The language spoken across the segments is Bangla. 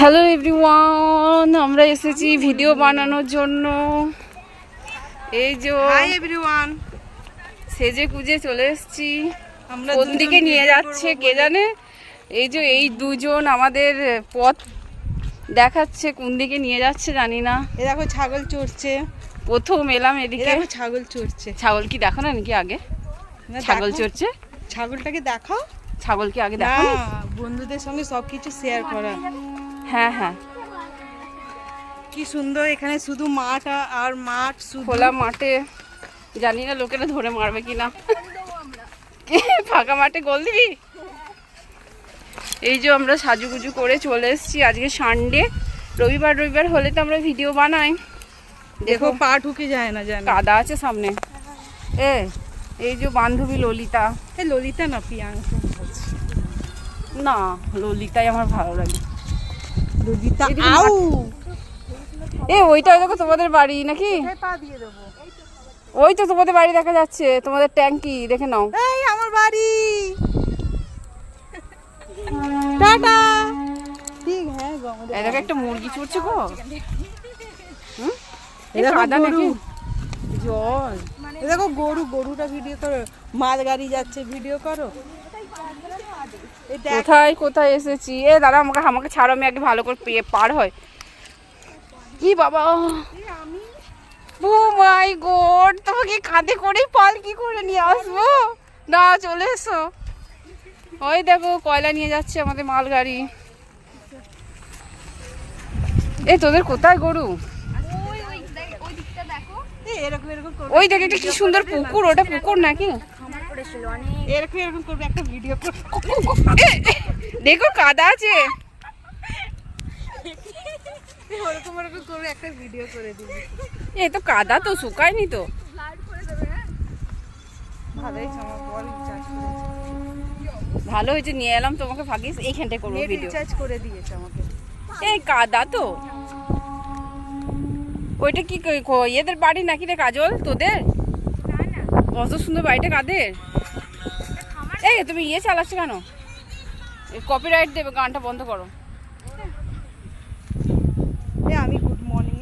হ্যালো এভরিওয়ান, আমরা এসেছি ভিডিও বানানোর জন্য। এই যে হাই এভরিওয়ান, সেজে কুজে চলে এসেছি। আমরা কোন দিকে নিয়ে যাচ্ছে কে জানে। এই যে এই দুজন আমাদের পথ দেখাচ্ছে, কোন দিকে নিয়ে যাচ্ছে জানি না। এ দেখো ছাগল চড়ছে, প্রথম এলাম এ এদিকে। দেখো ছাগল চড়ছে। ছাগল কি দেখো না নাকি আগে? না, ছাগল দেখো। চড়ছে, ছাগলটাকে দেখাও। ছাগল কি আগে না, দেখো? বন্ধুদের সঙ্গে সবকিছু শেয়ার করা। হ্যাঁ হ্যাঁ, কি সুন্দর এখানে, শুধু মাঠ আর মাঠ, শুধু খোলা মাঠে। জানি না লোকেরা ধরে মারবে কিনা। ফাঁকা মাঠে গোল দিবি। এই যে আমরা সাজুগুজু করে চলে এসেছি। আজকে সানডে, রবিবার রবিবার হলে তো আমরা ভিডিও বানাই। দেখো পা ঢুকে যায় না, জানো? কাদা আছে সামনে। এই যে বান্ধবী ললিতা। এই ললিতা না, প্রিয়াঙ্কা। না, ললিতাই আমার ভালো লাগে। ললিতা এদিকে আউ ওইটা দেখো তোমাদের বাড়ি নাকি? পা দিয়ে দেবো। ওই তো তোমাদের বাড়ি দেখা যাচ্ছে, তোমাদের ট্যাঙ্কি দেখে নাও। এই আমার বাড়ি। টাটা। ঠিক হ্যাঁ গো, আমাদের এই দেখো একটা মুরগি চড়ছে গো। এই দেখো কাদা নাকি? গরু। জল। এই দেখো গরু, গরুটা ভিডিও করো। মাল গাড়ি যাচ্ছে, ভিডিও করো। এই দেখ, কোথায় কোথায় এসেছি। দাদা আমাকে আমাকে ছাড়ো, আমি আগে ভালো করে পার হয়। কি বাবা, ও মাই গড, তোমাকে কাঁধে করে পাল কি করে নিয়ে আসবো? না, চলে এসো। ওই দেখো কয়লা নিয়ে যাচ্ছে আমাদের মালগাড়ি। তোদের কোথায় গরু? এই এরকম এরকম করবে, ওই দেখে একটা কি সুন্দর পুকুর, ওটা পুকুর নাকি? এরকম এরকম করবে, একটা ভিডিও করবে। দেখো কাদা আছে। ওরকম এরকম করবে, একটা ভিডিও করে দিবি। এ তো কাদা, তো শুকায়নি তো। ভালোই আমার বল রিচার্জ করেছে, ভালো হয়েছে নিয়ে এলাম তোমাকে, ভাগিস এইখানটায় করবো নেট ভিডিও। রিচার্জ করে দিয়েছে আমাকে। এই কাদা তো। ওইটা কি এদের বাড়ি নাকি রে কাজল তোদের? কত সুন্দর বাড়িটা কাদের। তুমি চালাচ্ছ কেন? কপিরাইট দেবে, গানটা বন্ধ করো। এই আমি গুড মর্নিং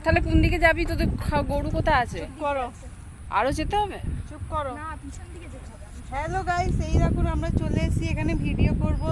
তাহলে কোন দিকে যাবি? তোদের গরু কোথায় আছে? করো, আরো যেতে হবে? চুপ করো। হ্যালো গাইস, এই দেখুন আমরা চলে এসেছি, এখানে ভিডিও করব।